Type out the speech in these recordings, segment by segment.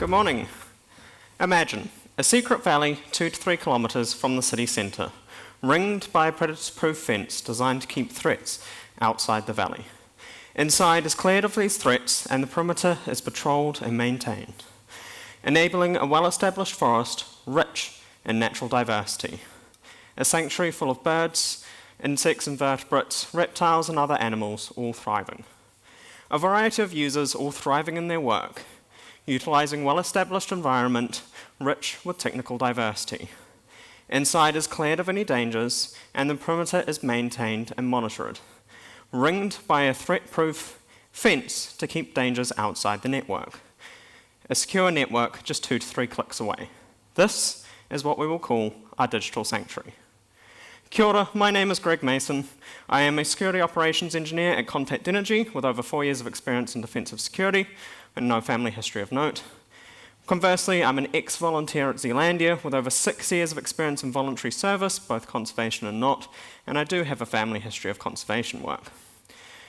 Good morning. Imagine a secret valley 2 to 3 kilometres from the city centre, ringed by a predator-proof fence designed to keep threats outside the valley. Inside is cleared of these threats and the perimeter is patrolled and maintained, enabling a well-established forest rich in natural diversity, a sanctuary full of birds, insects, invertebrates, reptiles and other animals all thriving. A variety of users all thriving in their work, utilising well-established environment rich with technical diversity. Inside is cleared of any dangers and the perimeter is maintained and monitored, ringed by a threat-proof fence to keep dangers outside the network. A secure network just 2 to 3 clicks away. This is what we will call our digital sanctuary. Kia ora, my name is Greg Mason. I am a security operations engineer at Contact Energy with over 4 years of experience in defensive security and no family history of note. Conversely, I'm an ex-volunteer at Zealandia with over 6 years of experience in voluntary service, both conservation and not, and I do have a family history of conservation work.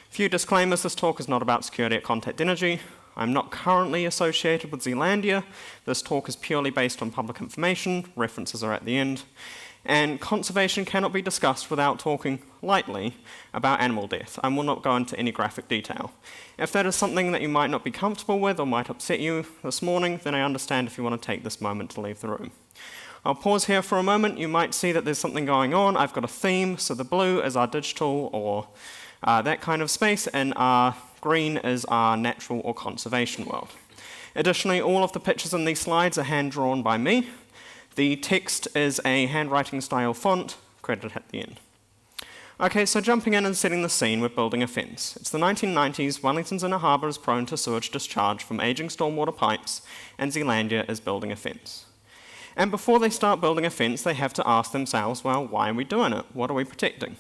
Few disclaimers, this talk is not about security at Contact Energy. I'm not currently associated with Zealandia. This talk is purely based on public information, references are at the end. And conservation cannot be discussed without talking lightly about animal death. I will not go into any graphic detail. If that is something that you might not be comfortable with or might upset you this morning, then I understand if you want to take this moment to leave the room. I'll pause here for a moment. You might see that there's something going on. I've got a theme, so the blue is our digital or that kind of space, and our green is our natural or conservation world. Additionally, all of the pictures in these slides are hand-drawn by me. The text is a handwriting style font, credited at the end. Okay, so jumping in and setting the scene, we're building a fence. It's the 1990s, Wellington's inner harbour is prone to sewage discharge from ageing stormwater pipes, and Zealandia is building a fence. And before they start building a fence, they have to ask themselves, well, why are we doing it? What are we protecting?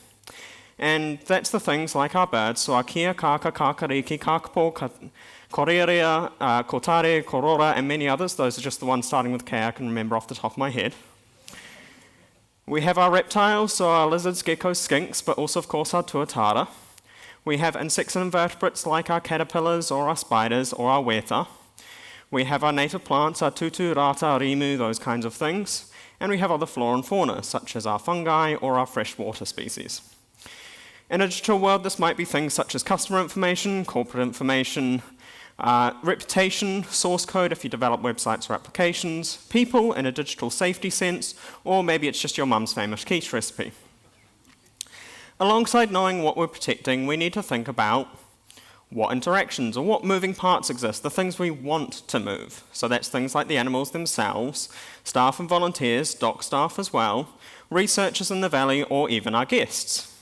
And that's the things like our birds, so our kia, kaka, kakariki, kakapo, korerea, kotare, korora, and many others. Those are just the ones starting with K I can remember off the top of my head. We have our reptiles, so our lizards, geckos, skinks, but also, of course, our tuatara. We have insects and invertebrates like our caterpillars or our spiders or our weta. We have our native plants, our tutu, rata, rimu, those kinds of things. And we have other flora and fauna, such as our fungi or our freshwater species. In a digital world, this might be things such as customer information, corporate information, reputation, source code if you develop websites or applications, people in a digital safety sense, or maybe it's just your mum's famous quiche recipe. Alongside knowing what we're protecting, we need to think about what interactions or what moving parts exist, the things we want to move. So that's things like the animals themselves, staff and volunteers, dock staff as well, researchers in the valley, or even our guests.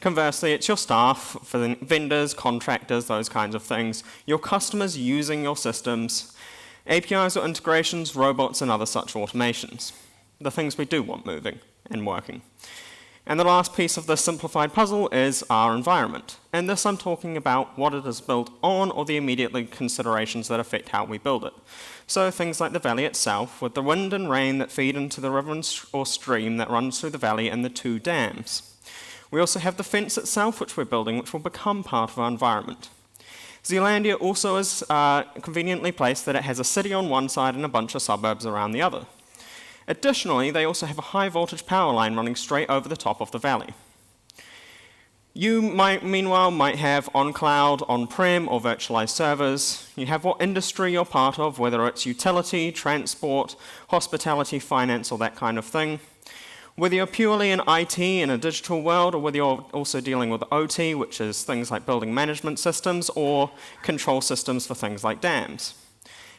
Conversely, it's your staff, for the vendors, contractors, those kinds of things, your customers using your systems, APIs or integrations, robots, and other such automations. The things we do want moving and working. And the last piece of this simplified puzzle is our environment. And this I'm talking about what it is built on or the immediate considerations that affect how we build it. So things like the valley itself, with the wind and rain that feed into the river or stream that runs through the valley and the 2 dams. We also have the fence itself, which we're building, which will become part of our environment. Zealandia also is conveniently placed that it has a city on one side and a bunch of suburbs around the other. Additionally, they also have a high voltage power line running straight over the top of the valley. You meanwhile might have on-cloud, on-prem, or virtualized servers. You have what industry you're part of, whether it's utility, transport, hospitality, finance, or that kind of thing. Whether you're purely in IT in a digital world, or whether you're also dealing with OT, which is things like building management systems, or control systems for things like dams.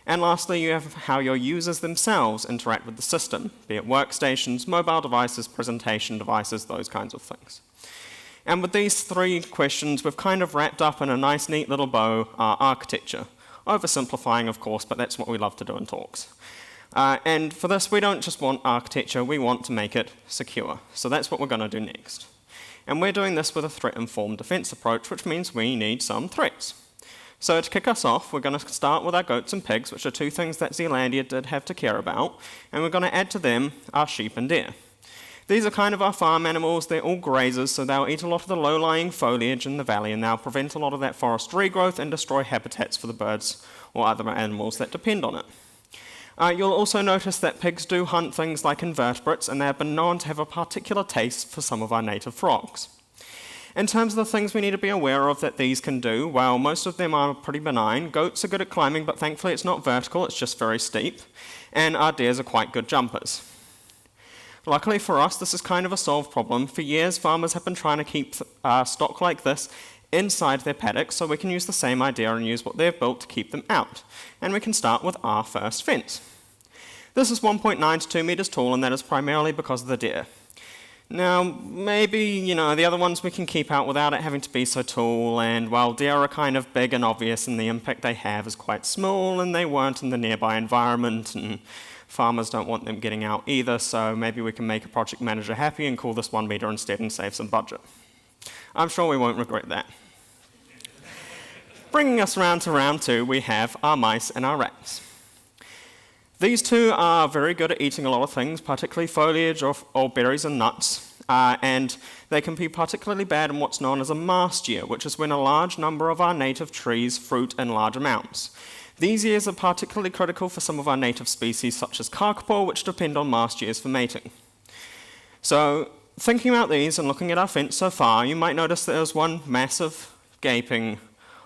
And lastly, you have how your users themselves interact with the system, be it workstations, mobile devices, presentation devices, those kinds of things. And with these 3 questions, we've kind of wrapped up in a nice, neat little bow our architecture. Oversimplifying, of course, but that's what we love to do in talks. And for this, we don't just want architecture, we want to make it secure. So that's what we're going to do next. And we're doing this with a threat-informed defense approach, which means we need some threats. So to kick us off, we're going to start with our goats and pigs, which are 2 things that Zealandia did have to care about, and we're going to add to them our sheep and deer. These are kind of our farm animals. They're all grazers, so they'll eat a lot of the low-lying foliage in the valley, and they'll prevent a lot of that forest regrowth and destroy habitats for the birds or other animals that depend on it. You'll also notice that pigs do hunt things like invertebrates, and they have been known to have a particular taste for some of our native frogs. In terms of the things we need to be aware of that these can do, well, most of them are pretty benign. Goats are good at climbing, but thankfully it's not vertical, it's just very steep. And our deers are quite good jumpers. Luckily for us, this is kind of a solved problem. For years, farmers have been trying to keep stock like this inside their paddocks, so we can use the same idea and use what they've built to keep them out. And we can start with our first fence. This is 1.9 to 2 meters tall, and that is primarily because of the deer. Now, maybe, the other ones we can keep out without it having to be so tall, and while deer are kind of big and obvious and the impact they have is quite small, and they weren't in the nearby environment, and farmers don't want them getting out either, so maybe we can make a project manager happy and call this 1 meter instead and save some budget. I'm sure we won't regret that. Bringing us around to round 2, we have our mice and our rats. These two are very good at eating a lot of things, particularly foliage or berries and nuts, and they can be particularly bad in what's known as a mast year, which is when a large number of our native trees fruit in large amounts. These years are particularly critical for some of our native species, such as kakapo, which depend on mast years for mating. So, thinking about these and looking at our fence so far, you might notice there's one massive, gaping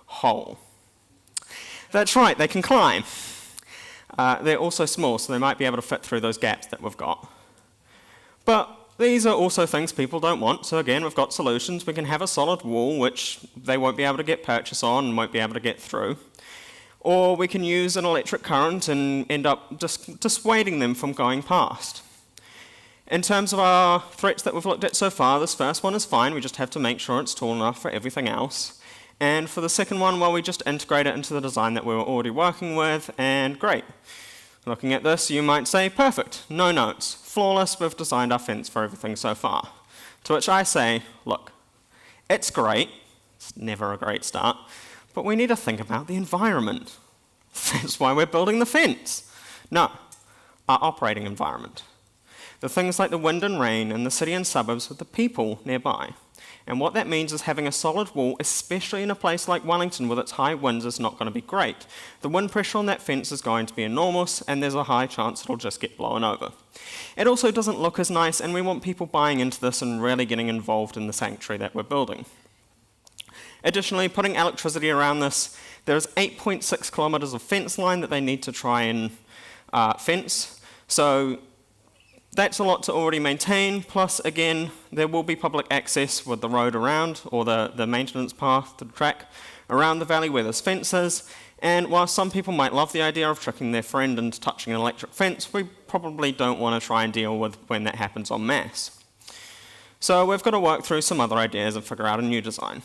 hole. That's right, they can climb. They're also small, so they might be able to fit through those gaps that we've got. But these are also things people don't want, so again, we've got solutions. We can have a solid wall, which they won't be able to get purchase on and won't be able to get through. Or we can use an electric current and end up dissuading them from going past. In terms of our threats that we've looked at so far, this first one is fine. We just have to make sure it's tall enough for everything else. And for the second one, well, we just integrate it into the design that we were already working with, and great. Looking at this, you might say, perfect, no notes, flawless, we've designed our fence for everything so far. To which I say, look, it's great, it's never a great start, but we need to think about the environment. That's why we're building the fence. No, our operating environment. The things like the wind and rain and the city and suburbs with the people nearby. And what that means is having a solid wall, especially in a place like Wellington with its high winds, is not going to be great. The wind pressure on that fence is going to be enormous, and there's a high chance it'll just get blown over. It also doesn't look as nice, and we want people buying into this and really getting involved in the sanctuary that we're building. Additionally, putting electricity around this, there's 8.6 kilometers of fence line that they need to try and fence. So that's a lot to already maintain, plus again, there will be public access with the road around, or the maintenance path to the track around the valley where there's fences, and while some people might love the idea of tricking their friend into touching an electric fence, we probably don't want to try and deal with when that happens en masse. So we've got to work through some other ideas and figure out a new design.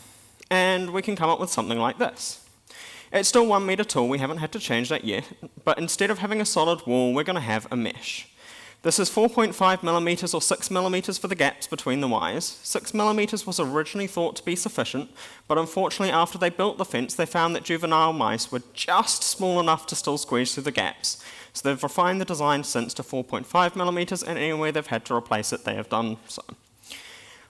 And we can come up with something like this. It's still 1 meter tall, we haven't had to change that yet, but instead of having a solid wall, we're going to have a mesh. This is 4.5 millimeters or 6 millimeters for the gaps between the wires. 6 millimeters was originally thought to be sufficient, but unfortunately after they built the fence, they found that juvenile mice were just small enough to still squeeze through the gaps. So they've refined the design since to 4.5 millimeters, and anywhere they've had to replace it, they have done so.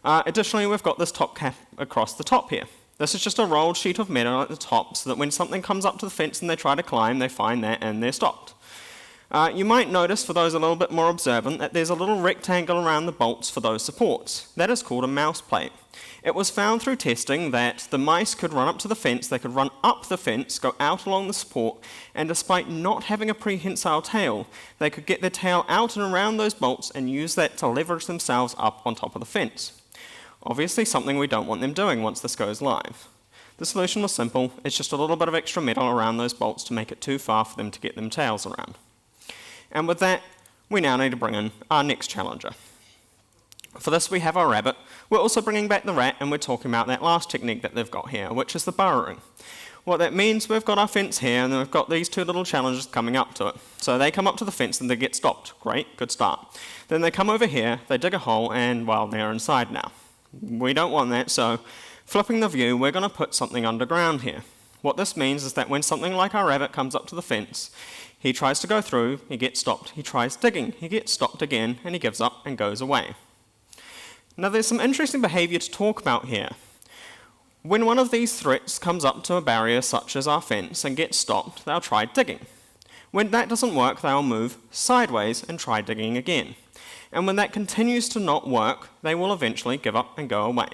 Additionally, we've got this top cap across the top here. This is just a rolled sheet of metal at the top, so that when something comes up to the fence and they try to climb, they find that and they're stopped. You might notice, for those a little bit more observant, that there's a little rectangle around the bolts for those supports. That is called a mouse plate. It was found through testing that the mice could run up to the fence, they could run up the fence, go out along the support, and despite not having a prehensile tail, they could get their tail out and around those bolts and use that to leverage themselves up on top of the fence. Obviously something we don't want them doing once this goes live. The solution was simple, it's just a little bit of extra metal around those bolts to make it too far for them to get them tails around. And with that, we now need to bring in our next challenger. For this we have our rabbit. We're also bringing back the rat, and we're talking about that last technique that they've got here, which is the burrowing. What that means, we've got our fence here, and then we've got these two little challengers coming up to it. So they come up to the fence and they get stopped. Great, good start. Then they come over here, they dig a hole, and well, they're inside now. We don't want that, so flipping the view, we're going to put something underground here. What this means is that when something like our rabbit comes up to the fence, he tries to go through, he gets stopped, he tries digging, he gets stopped again, and he gives up and goes away. Now there's some interesting behaviour to talk about here. When one of these threats comes up to a barrier such as our fence and gets stopped, they'll try digging. When that doesn't work, they'll move sideways and try digging again. And when that continues to not work, they will eventually give up and go away.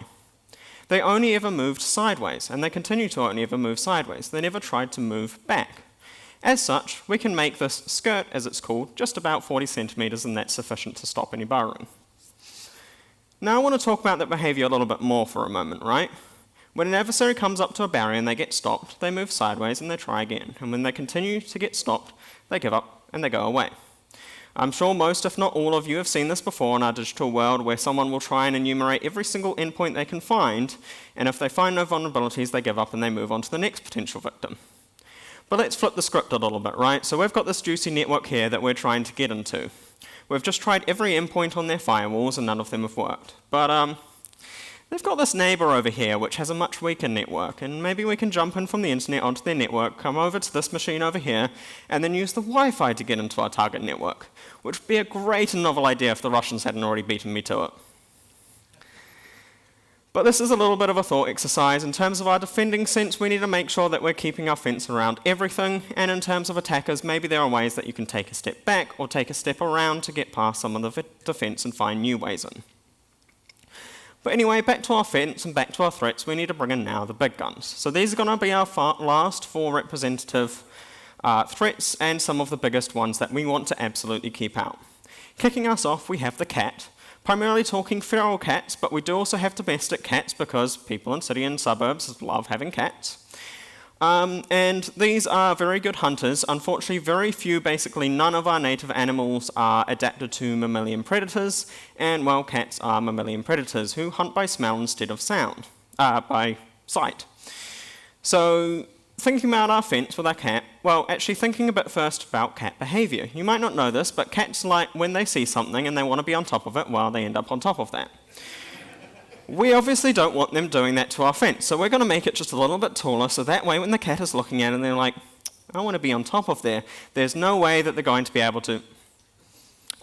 They only ever moved sideways, and they continue to only ever move sideways. They never tried to move back. As such, we can make this skirt, as it's called, just about 40 centimetres, and that's sufficient to stop any burrowing. Now I want to talk about that behaviour a little bit more for a moment, right? When an adversary comes up to a barrier and they get stopped, they move sideways and they try again. And when they continue to get stopped, they give up and they go away. I'm sure most, if not all of you, have seen this before in our digital world, where someone will try and enumerate every single endpoint they can find, and if they find no vulnerabilities, they give up and they move on to the next potential victim. But let's flip the script a little bit, right? So we've got this juicy network here that we're trying to get into. We've just tried every endpoint on their firewalls and none of them have worked. But they've got this neighbour over here which has a much weaker network, and maybe we can jump in from the internet onto their network, come over to this machine over here, and then use the Wi-Fi to get into our target network, which would be a great and novel idea if the Russians hadn't already beaten me to it. But this is a little bit of a thought exercise. In terms of our defending sense, we need to make sure that we're keeping our fence around everything, and in terms of attackers, maybe there are ways that you can take a step back or take a step around to get past some of the defense and find new ways in. But anyway, back to our fence and back to our threats, we need to bring in now the big guns. So these are going to be our last four representative threats, and some of the biggest ones that we want to absolutely keep out. Kicking us off, we have the cat. Primarily talking feral cats, but we do also have domestic cats because people in city and suburbs love having cats. And these are very good hunters. Unfortunately, very few, basically none of our native animals are adapted to mammalian predators, and well, cats are mammalian predators who hunt by smell instead of by sight. So thinking about our fence with our cat, well, actually thinking a bit first about cat behaviour. You might not know this, but cats like when they see something and they want to be on top of it, well, they end up on top of that. We obviously don't want them doing that to our fence, so we're going to make it just a little bit taller, so that way when the cat is looking at it and they're like, I want to be on top of there, there's no way that they're going to be able to.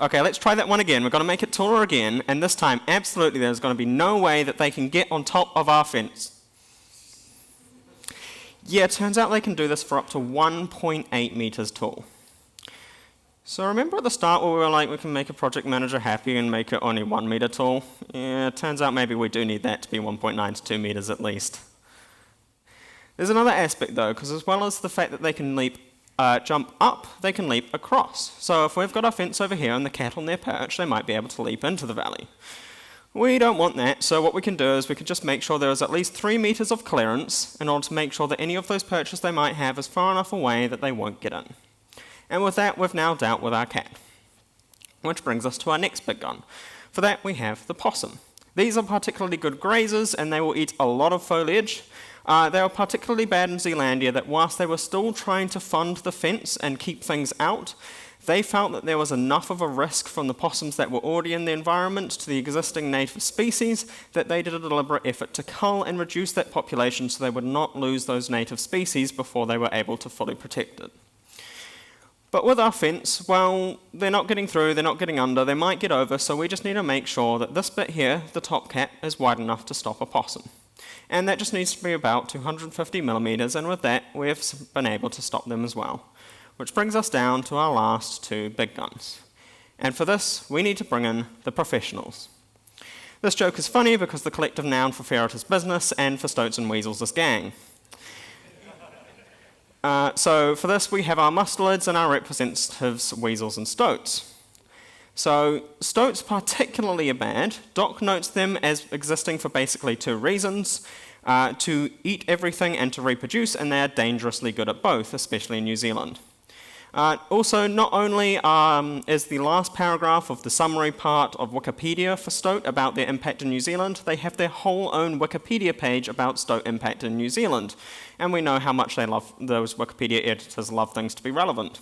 Okay, let's try that one again. We're going to make it taller again, and this time, absolutely, there's going to be no way that they can get on top of our fence. Yeah, it turns out they can do this for up to 1.8 meters tall. So remember at the start where we were like, we can make a project manager happy and make it only 1 meter tall? Yeah, it turns out maybe we do need that to be 1.9 to 2 meters at least. There's another aspect though, because as well as the fact that they can jump up, they can leap across. So if we've got our fence over here and the cat on their perch, they might be able to leap into the valley. We don't want that, so what we can do is we can just make sure there is at least 3 meters of clearance in order to make sure that any of those perches they might have is far enough away that they won't get in. And with that, we've now dealt with our cat. Which brings us to our next big gun. For that, we have the possum. These are particularly good grazers, and they will eat a lot of foliage. They were particularly bad in Zealandia that whilst they were still trying to fund the fence and keep things out, they felt that there was enough of a risk from the possums that were already in the environment to the existing native species that they did a deliberate effort to cull and reduce that population so they would not lose those native species before they were able to fully protect it. But with our fence, well, they're not getting through, they're not getting under, they might get over, so we just need to make sure that this bit here, the top cap, is wide enough to stop a possum. And that just needs to be about 250 millimeters, and with that, we've been able to stop them as well. Which brings us down to our last two big guns. And for this, we need to bring in the professionals. This joke is funny because the collective noun for ferret is business, and for stoats and weasels is gang. So for this, we have our mustelids and our representatives, weasels and stoats. So stoats particularly are bad. Doc notes them as existing for basically two reasons. To eat everything and to reproduce, and they are dangerously good at both, especially in New Zealand. Also, not only is the last paragraph of the summary part of Wikipedia for stoat about their impact in New Zealand, they have their whole own Wikipedia page about stoat impact in New Zealand. And we know how much those Wikipedia editors love things to be relevant.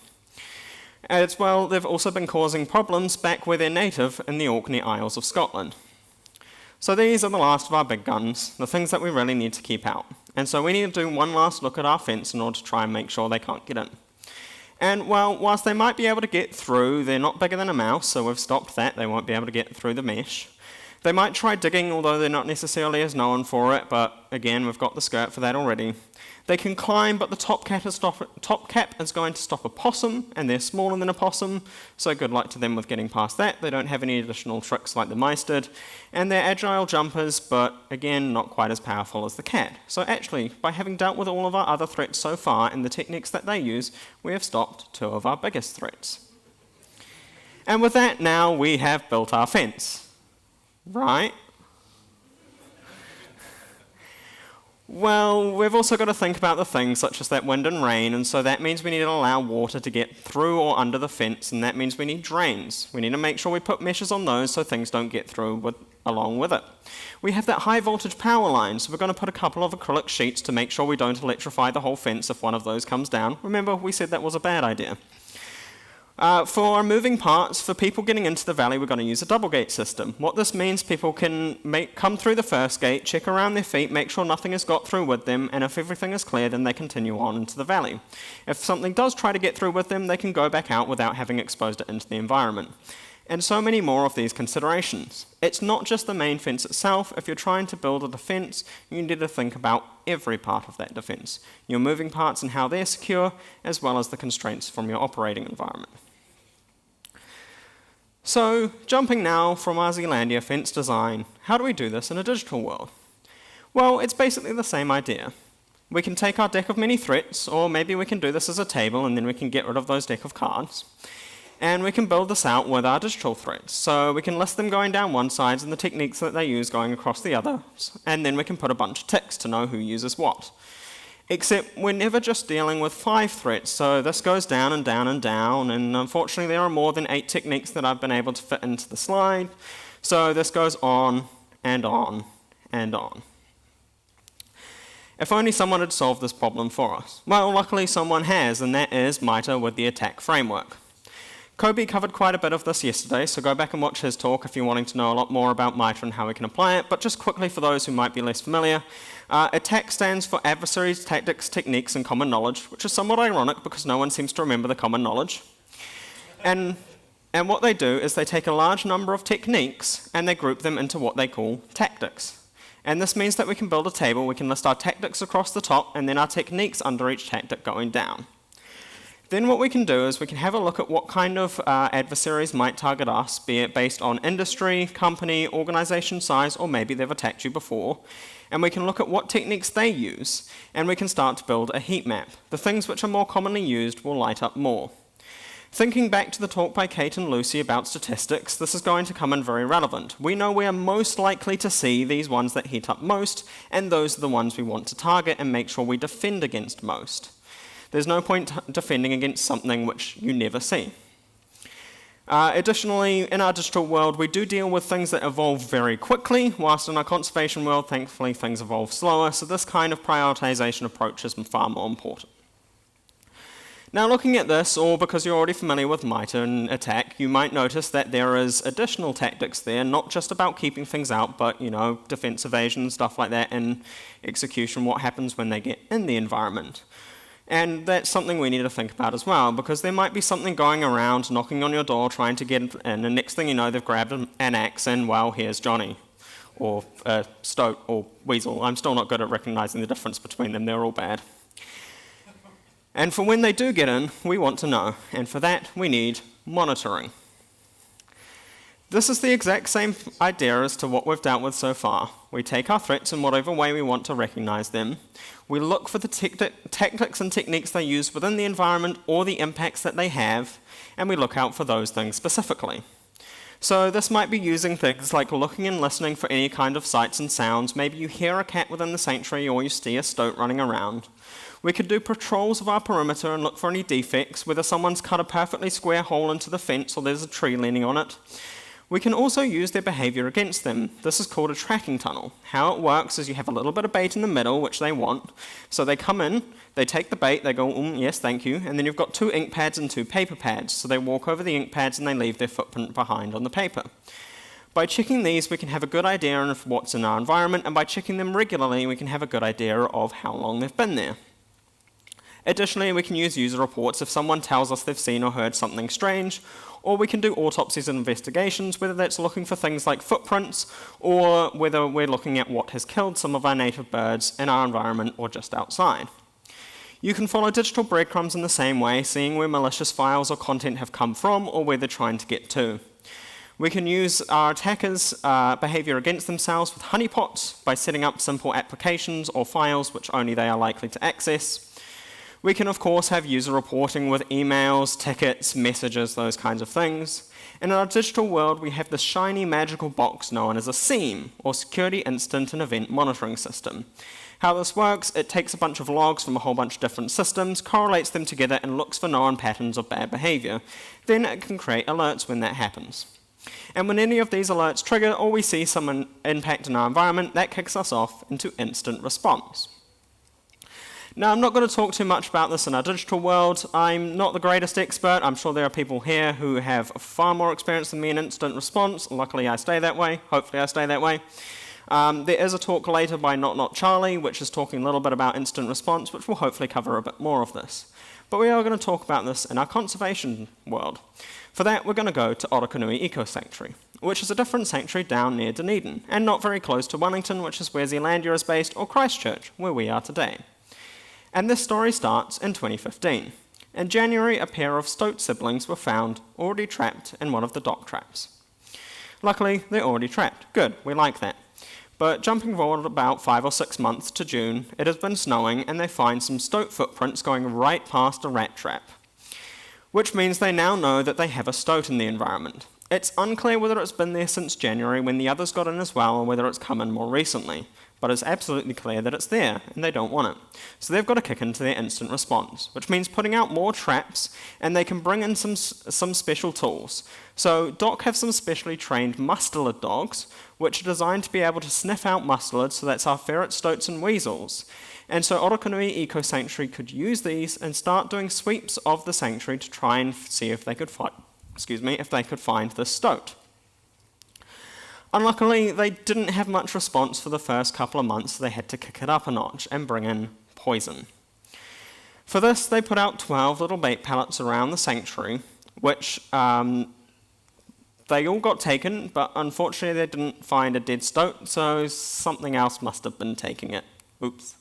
As well, they've also been causing problems back where they're native in the Orkney Isles of Scotland. So these are the last of our big guns, the things that we really need to keep out. And so we need to do one last look at our fence in order to try and make sure they can't get in. And well, whilst they might be able to get through, they're not bigger than a mouse, so we've stopped that, they won't be able to get through the mesh. They might try digging, although they're not necessarily as known for it, but again, we've got the skirt for that already. They can climb, but the top cap is going to stop a possum, and they're smaller than a possum, so good luck to them with getting past that. They don't have any additional tricks like the mice did. And they're agile jumpers, but again, not quite as powerful as the cat. So actually, by having dealt with all of our other threats so far and the techniques that they use, we have stopped 2 of our biggest threats. And with that, now we have built our fence. Right? Well, we've also got to think about the things such as that wind and rain, and so that means we need to allow water to get through or under the fence, and that means we need drains. We need to make sure we put meshes on those so things don't get through along with it. We have that high voltage power line, so we're going to put a couple of acrylic sheets to make sure we don't electrify the whole fence if one of those comes down. Remember, we said that was a bad idea. For our moving parts, for people getting into the valley, we're going to use a double gate system. What this means, people can come through the first gate, check around their feet, make sure nothing has got through with them, and if everything is clear, then they continue on into the valley. If something does try to get through with them, they can go back out without having exposed it into the environment. And so many more of these considerations. It's not just the main fence itself. If you're trying to build a defence, you need to think about every part of that defence. Your moving parts and how they're secure, as well as the constraints from your operating environment. So, jumping now from our Zealandia fence design, how do we do this in a digital world? Well, it's basically the same idea. We can take our deck of many threats, or maybe we can do this as a table and then we can get rid of those deck of cards. And we can build this out with our digital threats. So we can list them going down one side and the techniques that they use going across the others, and then we can put a bunch of ticks to know who uses what. Except we're never just dealing with 5 threats, so this goes down and down and down, and unfortunately there are more than 8 techniques that I've been able to fit into the slide, so this goes on and on and on. If only someone had solved this problem for us. Well, luckily someone has, and that is MITRE with the attack framework. Kobe covered quite a bit of this yesterday, so go back and watch his talk if you're wanting to know a lot more about MITRE and how we can apply it, but just quickly for those who might be less familiar, attack stands for adversaries, tactics, techniques, and common knowledge, which is somewhat ironic because no one seems to remember the common knowledge. And what they do is they take a large number of techniques and they group them into what they call tactics. And this means that we can build a table, we can list our tactics across the top, and then our techniques under each tactic going down. Then what we can do is we can have a look at what kind of adversaries might target us, be it based on industry, company, organisation size, or maybe they've attacked you before. And we can look at what techniques they use, and we can start to build a heat map. The things which are more commonly used will light up more. Thinking back to the talk by Kate and Lucy about statistics, this is going to come in very relevant. We know we are most likely to see these ones that heat up most, and those are the ones we want to target and make sure we defend against most. There's no point defending against something which you never see. Additionally, in our digital world, we do deal with things that evolve very quickly, whilst in our conservation world, thankfully, things evolve slower, so this kind of prioritization approach is far more important. Now, looking at this, or because you're already familiar with MITRE and attack, you might notice that there is additional tactics there, not just about keeping things out, but, defense evasion, stuff like that, and execution, what happens when they get in the environment. And that's something we need to think about as well, because there might be something going around, knocking on your door, trying to get in, and the next thing you know, they've grabbed an axe, and well, here's Johnny, or Stoat, or Weasel. I'm still not good at recognizing the difference between them, they're all bad. And for when they do get in, we want to know, and for that, we need monitoring. This is the exact same idea as to what we've dealt with so far. We take our threats in whatever way we want to recognize them. We look for the tactics and techniques they use within the environment or the impacts that they have, and we look out for those things specifically. So this might be using things like looking and listening for any kind of sights and sounds. Maybe you hear a cat within the sanctuary or you see a stoat running around. We could do patrols of our perimeter and look for any defects, whether someone's cut a perfectly square hole into the fence or there's a tree leaning on it. We can also use their behaviour against them. This is called a tracking tunnel. How it works is you have a little bit of bait in the middle, which they want. So they come in, they take the bait, they go, yes, thank you, and then you've got 2 ink pads and 2 paper pads. So they walk over the ink pads and they leave their footprint behind on the paper. By checking these, we can have a good idea of what's in our environment, and by checking them regularly, we can have a good idea of how long they've been there. Additionally, we can use user reports if someone tells us they've seen or heard something strange, or we can do autopsies and investigations, whether that's looking for things like footprints, or whether we're looking at what has killed some of our native birds in our environment or just outside. You can follow digital breadcrumbs in the same way, seeing where malicious files or content have come from or where they're trying to get to. We can use our attackers' behavior against themselves with honeypots by setting up simple applications or files which only they are likely to access. We can, of course, have user reporting with emails, tickets, messages, those kinds of things. And in our digital world, we have this shiny magical box known as a SIEM, or Security Incident and Event Monitoring System. How this works, it takes a bunch of logs from a whole bunch of different systems, correlates them together, and looks for known patterns of bad behavior. Then it can create alerts when that happens. And when any of these alerts trigger or we see some impact in our environment, that kicks us off into instant response. Now, I'm not going to talk too much about this in our digital world. I'm not the greatest expert. I'm sure there are people here who have far more experience than me in instant response. Luckily, I stay that way. Hopefully, I stay that way. There is a talk later by Not Charlie, which is talking a little bit about instant response, which will hopefully cover a bit more of this. But we are going to talk about this in our conservation world. For that, we're going to go to Aotearoa Eco Sanctuary, which is a different sanctuary down near Dunedin, and not very close to Wellington, which is where Zealandia is based, or Christchurch, where we are today. And this story starts in 2015. In January, a pair of stoat siblings were found already trapped in one of the dock traps. Luckily, they're already trapped. Good, we like that. But jumping forward about 5 or 6 months to June, it has been snowing and they find some stoat footprints going right past a rat trap, which means they now know that they have a stoat in the environment. It's unclear whether it's been there since January when the others got in as well, or whether it's come in more recently, but it's absolutely clear that it's there and they don't want it. So they've got to kick into their instant response, which means putting out more traps, and they can bring in some special tools. So DOC have some specially trained mustelid dogs, which are designed to be able to sniff out mustelid, so that's our ferrets, stoats and weasels. And so Aotearoa Eco Sanctuary could use these and start doing sweeps of the sanctuary to try and see if they could find this stoat. Unluckily, they didn't have much response for the first couple of months, so they had to kick it up a notch and bring in poison. For this, they put out 12 little bait pellets around the sanctuary, which they all got taken, but unfortunately they didn't find a dead stoat, so something else must have been taking it. Oops.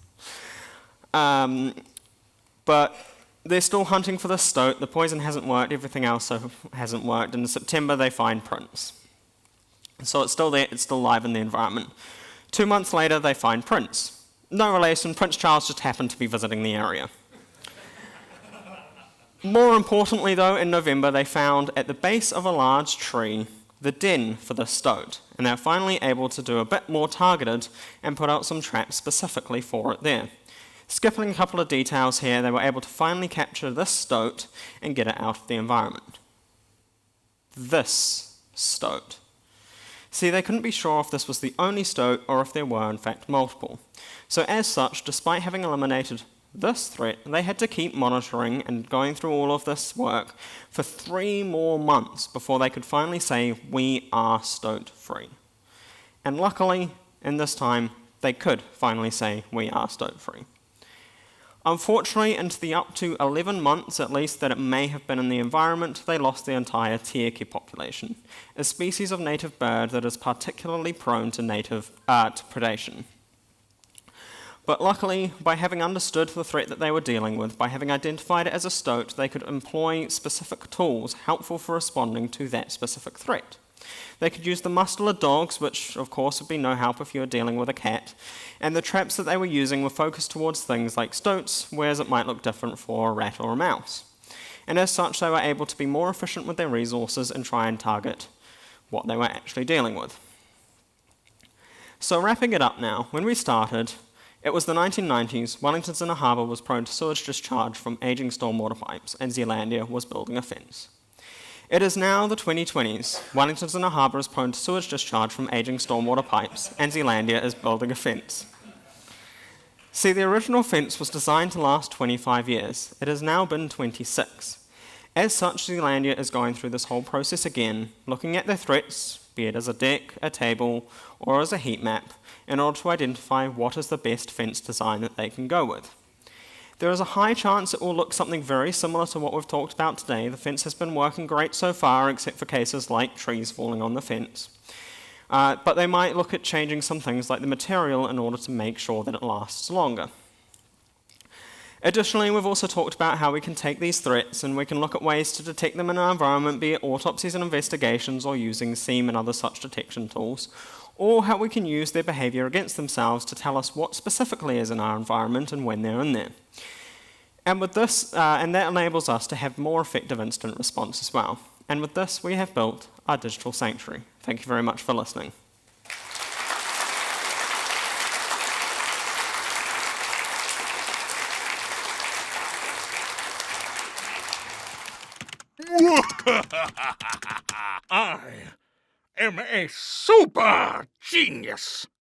But they're still hunting for the stoat. The poison hasn't worked, everything else hasn't worked. In September, they find Prince. So it's still there, it's still live in the environment. 2 months later, they find Prince. No relation, Prince Charles just happened to be visiting the area. More importantly, though, in November, they found at the base of a large tree the den for the stoat, and they're finally able to do a bit more targeted and put out some traps specifically for it there. Skipping a couple of details here, they were able to finally capture this stoat and get it out of the environment. This stoat. See, they couldn't be sure if this was the only stoat or if there were in fact multiple. So as such, despite having eliminated this threat, they had to keep monitoring and going through all of this work for 3 more months before they could finally say, we are stoat free. And luckily, in this time, they could finally say, we are stoat free. Unfortunately, into the up to 11 months at least that it may have been in the environment, they lost the entire tieke population, a species of native bird that is particularly prone to predation. But luckily, by having understood the threat that they were dealing with, by having identified it as a stoat, they could employ specific tools helpful for responding to that specific threat. They could use the mustelid dogs, which of course would be no help if you were dealing with a cat, and the traps that they were using were focused towards things like stoats, whereas it might look different for a rat or a mouse. And as such, they were able to be more efficient with their resources and try and target what they were actually dealing with. So wrapping it up now, when we started, it was the 1990s, Wellington's inner harbour was prone to sewage discharge from ageing stormwater pipes, and Zealandia was building a fence. It is now the 2020s, Wellington's inner harbour is prone to sewage discharge from ageing stormwater pipes, and Zealandia is building a fence. See, the original fence was designed to last 25 years. It has now been 26. As such, Zealandia is going through this whole process again, looking at their threats, be it as a deck, a table, or as a heat map, in order to identify what is the best fence design that they can go with. There is a high chance it will look something very similar to what we've talked about today. The fence has been working great so far, except for cases like trees falling on the fence. But they might look at changing some things like the material in order to make sure that it lasts longer. Additionally, we've also talked about how we can take these threats and we can look at ways to detect them in our environment, be it autopsies and investigations or using SEAM and other such detection tools, or how we can use their behaviour against themselves to tell us what specifically is in our environment and when they're in there. And with this, and that enables us to have more effective incident response as well. And with this, we have built our digital sanctuary. Thank you very much for listening. I am a super genius.